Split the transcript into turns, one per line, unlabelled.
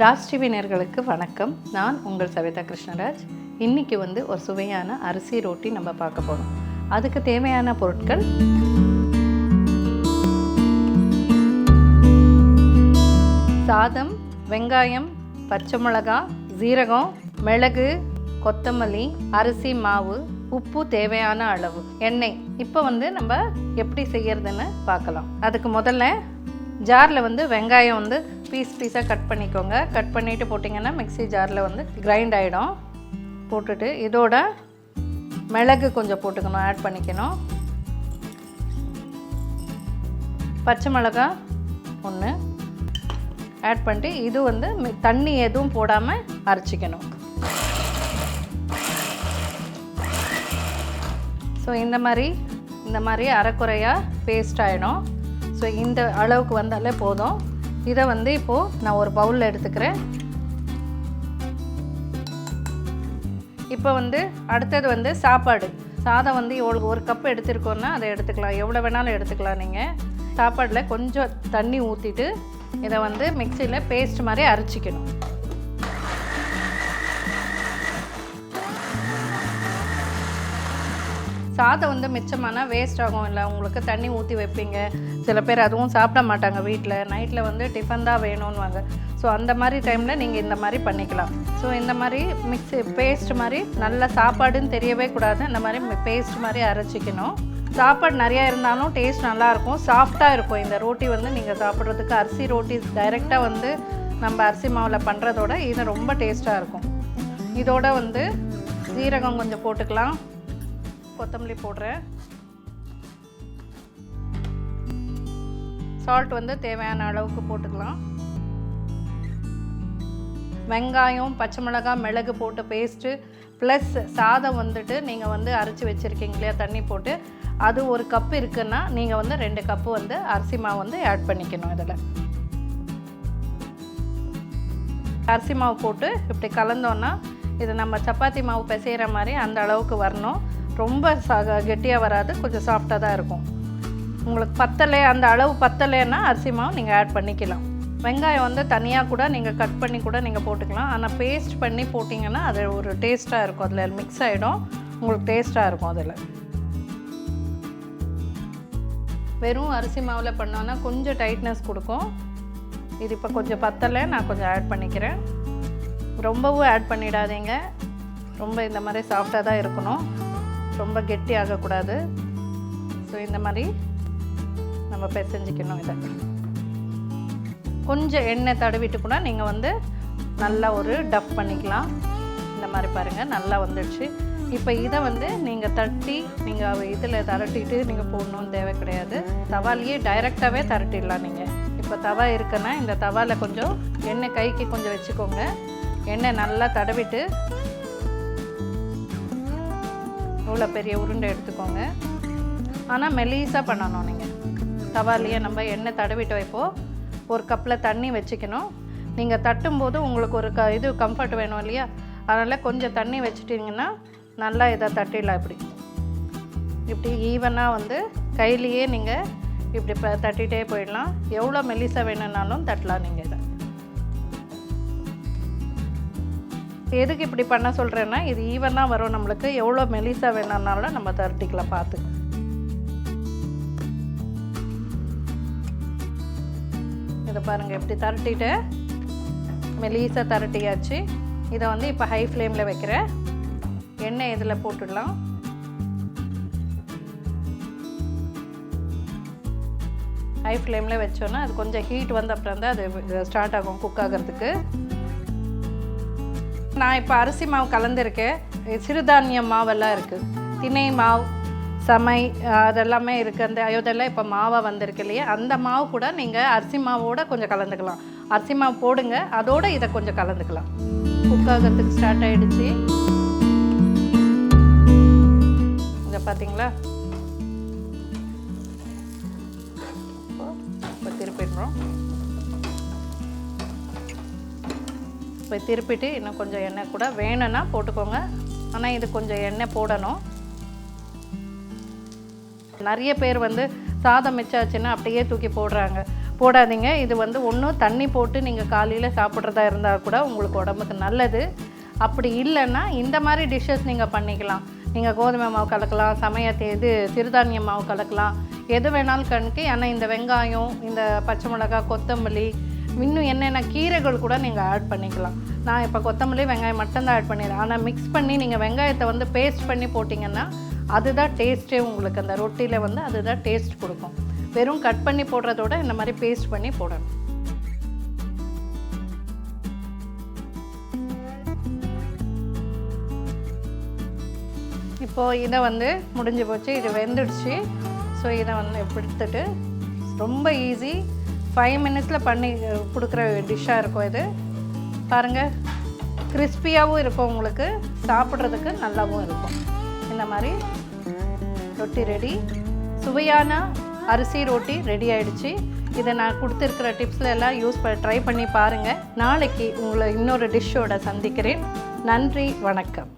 Raj TV நேயர்களுக்கு வணக்கம். நான் உங்கள் சவிதா கிருஷ்ணராஜ். இன்றைக்கி ஒரு சுவையான அரிசி ரொட்டி நம்ம பார்க்க போகிறோம். அதுக்கு தேவையான பொருட்கள்: சாதம், வெங்காயம், பச்சை மிளகாய், ஜீரகம், மிளகு, கொத்தமல்லி, அரிசி மாவு, உப்பு தேவையான அளவு, எண்ணெய். இப்போ நம்ம எப்படி செய்யறதுன்னு பார்க்கலாம். அதுக்கு முதல்ல ஜாரில் வெங்காயம் பீஸாக கட் பண்ணிக்கோங்க. கட் பண்ணிவிட்டு போட்டிங்கன்னா மிக்ஸி ஜாரில் கிரைண்ட் ஆகிடும். போட்டுட்டு இதோட மிளகு கொஞ்சம் போட்டுக்கணும், ஆட் பண்ணிக்கணும். பச்சை மிளகாய் ஒன்று ஆட் பண்ணிட்டு இது தண்ணி எதுவும் போடாமல் அரைச்சிக்கணும். ஸோ இந்த மாதிரி அரைக்குறையாக பேஸ்ட் ஆகிடும். ஸோ இந்த அளவுக்கு வந்தாலே போதும். இதை இப்போது நான் ஒரு பவுலில் எடுத்துக்கிறேன். இப்போ அடுத்தது சாப்பாடு. சாதம் ஒரு கப் எடுத்துருக்கோன்னா அதை எடுத்துக்கலாம், எவ்வளோ வேணாலும் எடுத்துக்கலாம். நீங்கள் சாப்பாடில் கொஞ்சம் தண்ணி ஊற்றிட்டு இதை மிக்சியில் பேஸ்ட் மாதிரி அரைச்சிக்கணும். சாதம் மிச்சமானால் வேஸ்ட் ஆகும். இல்லை உங்களுக்கு தண்ணி ஊற்றி வைப்பீங்க, சில பேர் அதுவும் சாப்பிட மாட்டாங்க. வீட்டில் நைட்டில் டிஃபன் தான் வேணும்னுவாங்க. ஸோ அந்த மாதிரி டைமில் நீங்கள் இந்த மாதிரி பண்ணிக்கலாம். ஸோ இந்த மாதிரி பேஸ்ட் மாதிரி நல்லா சாப்பாடுன்னு தெரியவே கூடாது. இந்த மாதிரி பேஸ்ட் மாதிரி அரைச்சிக்கணும். சாப்பாடு நிறையா இருந்தாலும் டேஸ்ட் நல்லாயிருக்கும், சாஃப்டாக இருக்கும். இந்த ரோட்டி நீங்கள் சாப்பிட்றதுக்கு அரிசி ரோட்டி டைரெக்டாக நம்ம அரிசி மாவில் பண்ணுறதோட இது ரொம்ப டேஸ்ட்டாக இருக்கும். இதோட ஜீரகம் கொஞ்சம் போட்டுக்கலாம், கொத்தமல்லி போடுறேன். சால்ட் தேவையான அளவுக்கு போட்டுக்கலாம். வெங்காயம், பச்சை மிளகாய், மிளகு போட்டு பேஸ்ட்டு ப்ளஸ் சாதம் நீங்கள் அரைச்சி வச்சுருக்கீங்க இல்லையா, தண்ணி போட்டு, அது ஒரு கப்பு இருக்குன்னா நீங்கள் 2 கப்பு அரிசி மாவு ஆட் பண்ணிக்கணும். இதில் அரிசி மாவு போட்டு இப்படி கலந்தோன்னா இது நம்ம சப்பாத்தி மாவு பிசைகிற மாதிரி அந்த அளவுக்கு வரணும். ரொம்ப கெட்டியாக வராது, கொஞ்சம் சாஃப்டாக தான் இருக்கும். உங்களுக்கு அந்த அளவு பத்தலைன்னா அரிசி மாவு நீங்கள் ஆட் பண்ணிக்கலாம். வெங்காயம் தனியாக கூட நீங்கள் கட் பண்ணி கூட நீங்கள் போட்டுக்கலாம். ஆனால் பேஸ்ட் பண்ணி போட்டிங்கன்னா அது ஒரு டேஸ்ட்டாக இருக்கும், அதில் மிக்ஸ் ஆகிடும், உங்களுக்கு டேஸ்ட்டாக இருக்கும். அதில் வெறும் அரிசி மாவில் பண்ணோன்னா கொஞ்சம் டைட்னஸ் கொடுக்கும். இது இப்போ கொஞ்சம் பத்தலை, நான் கொஞ்சம் ஆட் பண்ணிக்கிறேன். ரொம்பவும் ஆட் பண்ணிடாதீங்க, ரொம்ப இந்த மாதிரி சாஃப்டாக தான் இருக்கணும், ரொம்ப கெட்டி ஆகக்கூடாது. ஸோ இந்த மாதிரி நம்ம பிசைஞ்சிக்கணும். இதை கொஞ்சம் எண்ணெய் தடவிட்டு கூட நீங்கள் நல்லா ஒரு டஃப் பண்ணிக்கலாம். இந்த மாதிரி பாருங்கள், நல்லா வந்துடுச்சு. இப்போ இதை நீங்கள் தட்டி நீங்கள் இதில் தரட்டிட்டு நீங்கள் போடணும்னு தேவை கிடையாது. தவாலையே டைரெக்டாகவே தரட்டிடலாம். நீங்கள் இப்போ தவா இருக்குன்னா இந்த தவாவில் கொஞ்சம் எண்ணெய் கைக்கு கொஞ்சம் வச்சுக்கோங்க. எண்ணெய் நல்லா தடவிட்டு இவ்வளோ பெரிய உருண்டை எடுத்துக்கோங்க. ஆனால் மெலீஸாக பண்ணணும். நீங்கள் தவாலையே நம்ம எண்ணெய் தடவிட்டு வைப்போம். ஒரு கப்பில் தண்ணி வச்சுக்கணும். நீங்கள் தட்டும்போது உங்களுக்கு ஒரு இது கம்ஃபர்ட் வேணும் இல்லையா, அதனால் கொஞ்சம் தண்ணி வச்சுட்டிங்கன்னா நல்லா இதை தட்டிடலாம். இப்படி ஈவனாக கையிலையே நீங்கள் இப்படி தட்டிகிட்டே போயிடலாம். எவ்வளோ மெலிசாக வேணும்னாலும் தட்டலாம். நீங்கள் இதை எதுக்கு இப்படி பண்ண சொல்கிறேன்னா, இது ஈவனாக வரும். நம்மளுக்கு எவ்வளோ மெலிசாக வேணும்னாலும் நம்ம தரட்டிக்கலாம் பார்த்து. இதை பாருங்கள், இப்படி தரட்டிட்டு மெலிசாக தரட்டியாச்சு. இதை இப்போ ஹை ஃப்ளேமில் வைக்கிறேன். எண்ணெய் இதில் போட்டுடலாம். ஹை ஃப்ளேமில் வச்சோன்னா அது கொஞ்சம் ஹீட் அப்புறம் தான் அது ஸ்டார்ட் ஆகும் குக் ஆகிறதுக்கு. நான் இப்போ அரிசி மாவு கலந்துருக்கேன். சிறுதானிய மாவெல்லாம் இருக்குது, திணை மாவு, சமை, அதெல்லாமே இருக்குது. அதெல்லாம் இப்போ மாவாக வந்திருக்கு இல்லையா, அந்த மாவு கூட நீங்கள் அரிசி மாவோடு கொஞ்சம் கலந்துக்கலாம். அரிசி மாவு போடுங்க, அதோடு இதை கொஞ்சம் கலந்துக்கலாம். குக் ஆகிறதுக்கு ஸ்டார்ட் ஆகிடுச்சு. இதை பார்த்தீங்களா, இப்போ திருப்பிடுறோம். இப்போ திருப்பிட்டு இன்னும் கொஞ்சம் எண்ணெய் கூட வேணும்னா போட்டுக்கோங்க. ஆனால் இது கொஞ்சம் எண்ணெய் போடணும். நிறைய பேர் சாதம் மிச்சாச்சுன்னா அப்படியே தூக்கி போடுறாங்க. போடாதீங்க. இது வந்து ஒன்றும் தண்ணி போட்டு நீங்கள் காலையில் சாப்பிட்றதா இருந்தால் கூட உங்களுக்கு உடம்புக்கு நல்லது. அப்படி இல்லைன்னா இந்த மாதிரி டிஷ்ஷஸ் நீங்கள் பண்ணிக்கலாம். நீங்கள் கோதுமை மாவு கலக்கலாம், சிறுதானிய மாவு கலக்கலாம், எது வேணாலும் கணக்கு. ஏன்னா இந்த வெங்காயம், இந்த பச்சை மிளகாய், கொத்தமல்லி, இன்னும் என்னென்ன கீரைகள் கூட நீங்கள் ஆட் பண்ணிக்கலாம். நான் இப்போ கொத்தமல்லி வெங்காயம் மட்டும்தான் ஆட் பண்ணிடுறேன். ஆனால் மிக்ஸ் பண்ணி நீங்கள் வெங்காயத்தை வந்து பேஸ்ட் பண்ணி போட்டிங்கன்னா அதுதான் டேஸ்ட்டே உங்களுக்கு. அந்த ரொட்டியில் வந்து அதுதான் டேஸ்ட் கொடுக்கும். வெறும் கட் பண்ணி போடுறதோட இந்த மாதிரி பேஸ்ட் பண்ணி போடணும். இப்போது இதை வந்து முடிஞ்சு போச்சு, இது வெந்துடுச்சு. ஸோ இதை வந்து எடுத்துட்டு ரொம்ப ஈஸி 5 மினிட்ஸில் பண்ணி கொடுக்குற டிஷ்ஷாக இருக்கும் இது. பாருங்கள், கிறிஸ்பியாகவும் இருக்கும், உங்களுக்கு சாப்பிட்றதுக்கு நல்லாவும் இருக்கும். இந்த மாதிரி ரொட்டி ரெடி. சுவையான அரிசி ரொட்டி ரெடி ஆகிடுச்சு. இதை நான் கொடுத்துருக்கிற டிப்ஸில் எல்லாம் ட்ரை பண்ணி பாருங்கள். நாளைக்கு உங்களை இன்னொரு டிஷ்ஷோட சந்திக்கிறேன். நன்றி, வணக்கம்.